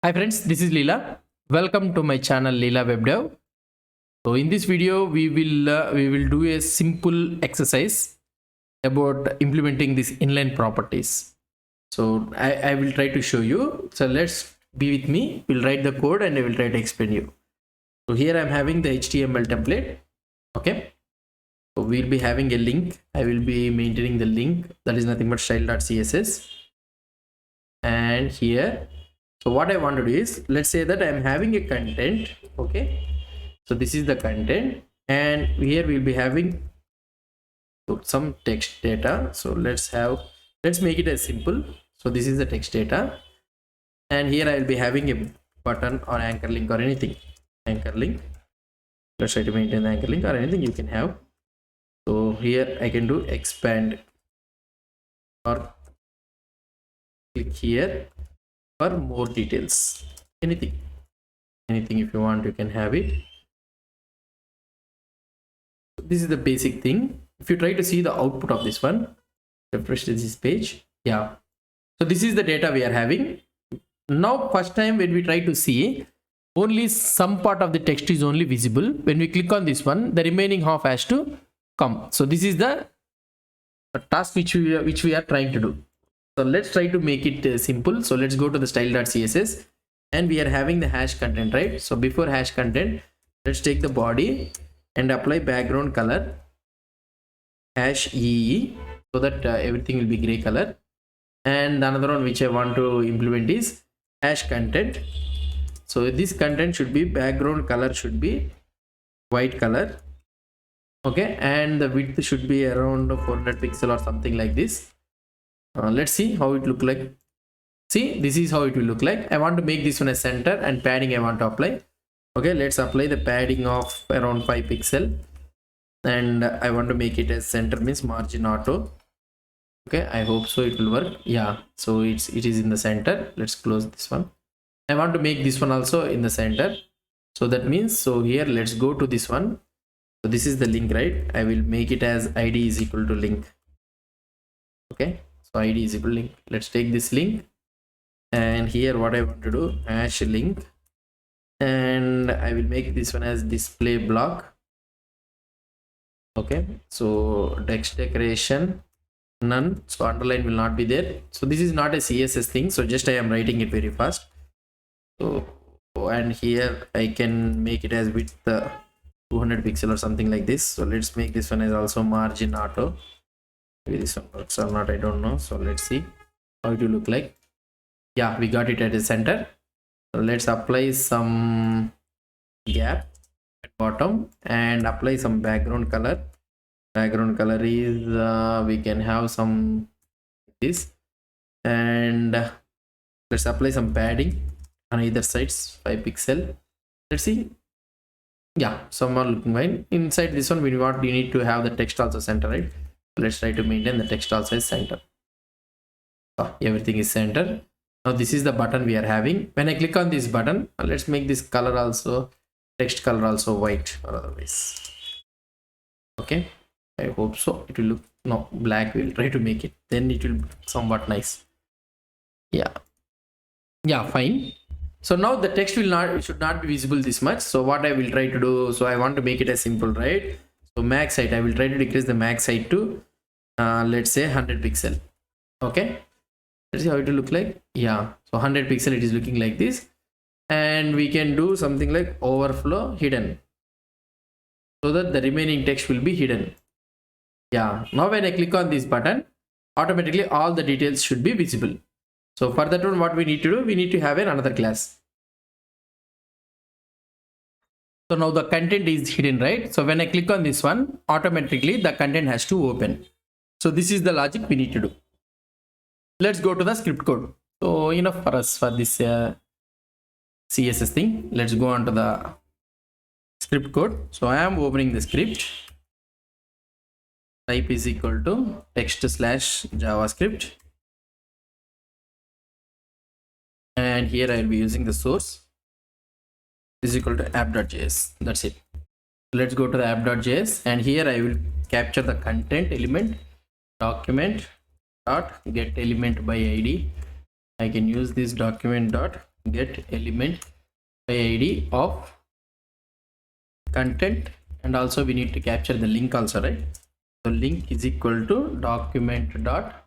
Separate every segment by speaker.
Speaker 1: Hi friends, this is Leela. Welcome to my channel Leela WebDev. So in this video, we will do a simple exercise about implementing these inline properties. So I will try to show you. So let's be with me. We'll write the code and I will try to explain you. So here I'm having the HTML template. Okay. So we'll be having a link. I will be maintaining the link. That is nothing but style.css. And here, so what I want to do is, let's say that I'm having a content. Okay, so this is the content, and here we'll be having some text data. So let's make it as simple. So this is the text data, and here I will be having a button or anchor link or anything. Anchor link, let's try to maintain the anchor link or anything you can have. So here I can do expand or click here for more details. Anything if you want, you can have it. This is the basic thing. If you try to see the output of this one, refresh this page. Yeah, so this is the data we are having now. First time when we try to see, only some part of the text is only visible. When we click on this one, the remaining half has to come. So this is the task which we are trying to do. So let's try to make it simple. So let's go to the style.css, and we are having the hash content, right? So before hash content, let's take the body and apply background color hash EE, so that everything will be gray color. And another one which I want to implement is hash content. So this content should be background color should be white color. Okay, and the width should be around 400 pixel or something like this. Let's see how it look like. See, this is how it will look like. I want to make this one a center, and padding I want to apply. Okay, let's apply the padding of around 5 pixel, and I want to make it as center, means margin auto. Okay, I hope so it will work. Yeah, so it is in the center. Let's close this one. I want to make this one also in the center. So that means, so here let's go to this one. So this is the link, right? I will make it as id is equal to link. Okay, so id is equal to link. Let's take this link, and here what I want to do, hash link, and I will make this one as display block. Okay, so text decoration none, so underline will not be there. So this is not a CSS thing, so just I am writing it very fast. So, and here I can make it as width 200 pixel or something like this. So let's make this one as also margin auto. Maybe this one works or not, I don't know. So let's see how it will look like. Yeah, we got it at the center. So let's apply some gap at bottom and apply some background color. Background color is we can have some this, and let's apply some padding on either sides, 5 pixel. Let's see. Yeah, some are looking fine. Inside this one, we need to have the text also center, right? Let's try to maintain the text also as center. So everything is center. Now this is the button we are having. When I click on this button, let's make this color also, text color also white or otherwise. Okay, I hope so it will look, no, black. We'll try to make it, then it will look somewhat nice. Yeah, fine. So now the text should not be visible this much. So what I will try to do, so I want to make it as simple, right? So max height, I will try to decrease the max height to let's say 100 pixel. Okay, let's see how it will look like. Yeah, so 100 pixel, it is looking like this. And we can do something like overflow hidden, so that the remaining text will be hidden. Yeah, now when I click on this button, automatically all the details should be visible. So for that one, what we need to do, we need to have another class. So now the content is hidden, right? So when I click on this one, automatically the content has to open. So this is the logic we need to do. Let's go to the script code. So enough for us for this CSS thing. Let's go on to the script code. So I am opening the script. Type is equal to text/JavaScript. And here I will be using the source. This is equal to app.js. That's it. Let's go to the app.js, and here I will capture the content element, document dot get element by id. I can use this document dot get element by id of content, and also we need to capture the link also, right? So link is equal to document dot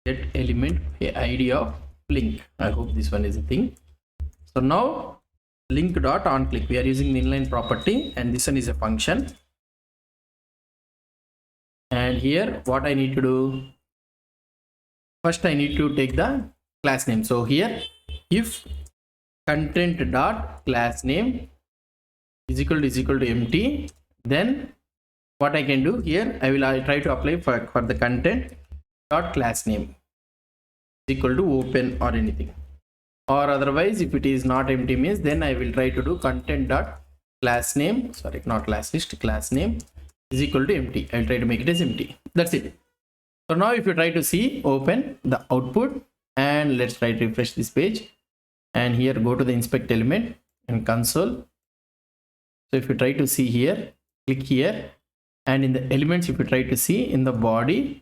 Speaker 1: get element by id of link. I hope this one is a thing. So now link dot on click, we are using the inline property, and this one is a function. And here what I need to do, first I need to take the class name. So here if content dot class name is equal to empty, then what I can do here, I will try to apply for the content dot class name is equal to open or anything, or otherwise if it is not empty means then I will try to do content dot class name, sorry, not class list, class name is equal to empty. I'll try to make it as empty. That's it. So now if you try to see, open the output, and let's try to refresh this page, and here go to the inspect element and console. So if you try to see here, click here, and in the elements if you try to see in the body,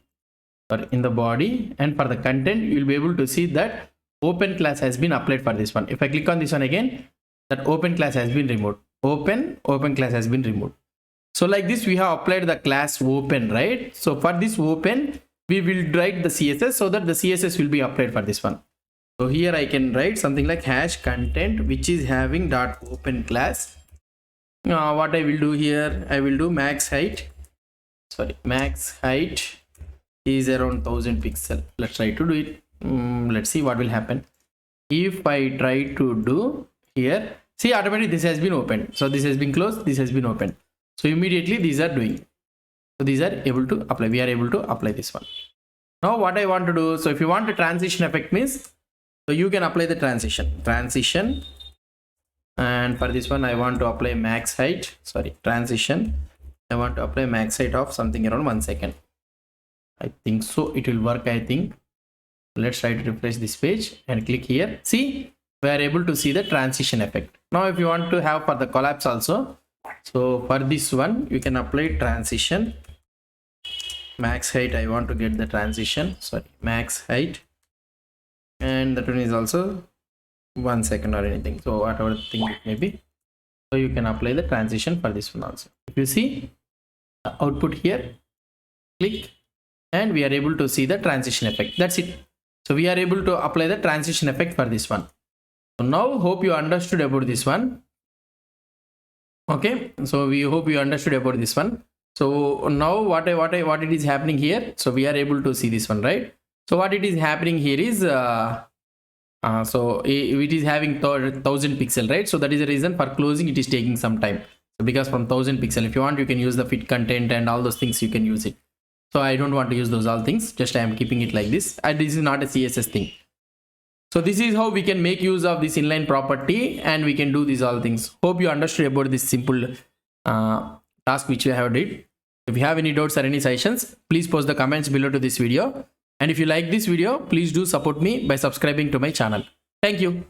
Speaker 1: or in the body and for the content, you will be able to see that open class has been applied for this one. If I click on this one again, that open class has been removed. Open class has been removed. So like this we have applied the class open, right? So for this open we will write the CSS so that the CSS will be applied for this one. So here I can write something like hash content which is having dot open class. What I will do here, I will do max height is around 1000 pixel. Let's try to do it. Let's see what will happen. If I try to do here, see automatically this has been opened. So this has been closed, this has been opened. So immediately these are doing. So these are able to apply. We are able to apply this one. Now what I want to do, so if you want a transition effect means, so you can apply the transition, and for this one I want to apply max height, transition. I want to apply max height of something around 1 second. I think so it will work, I think. Let's try to refresh this page and click here. See, we are able to see the transition effect. Now if you want to have for the collapse also, so for this one you can apply transition max height. I want to get the transition, max height, and that one is also 1 second or anything, so whatever thing it may be. So you can apply the transition for this one also. If you see the output here, click, and we are able to see the transition effect. That's it. So we are able to apply the transition effect for this one. So now hope you understood about this one. Okay, so we hope you understood about this one. So now what it is happening here, so we are able to see this one, right? So what it is happening here is so it is having 1000 pixel, right? So that is the reason for closing it is taking some time. So because from 1000 pixel, if you want you can use the fit content and all those things, you can use it. So I don't want to use those all things, just I am keeping it like this, and this is not a CSS thing. So this is how we can make use of this inline property, and we can do these all things. Hope you understood about this simple task which we have did. If you have any doubts or any suggestions, please post the comments below to this video. And if you like this video, please do support me by subscribing to my channel. Thank you.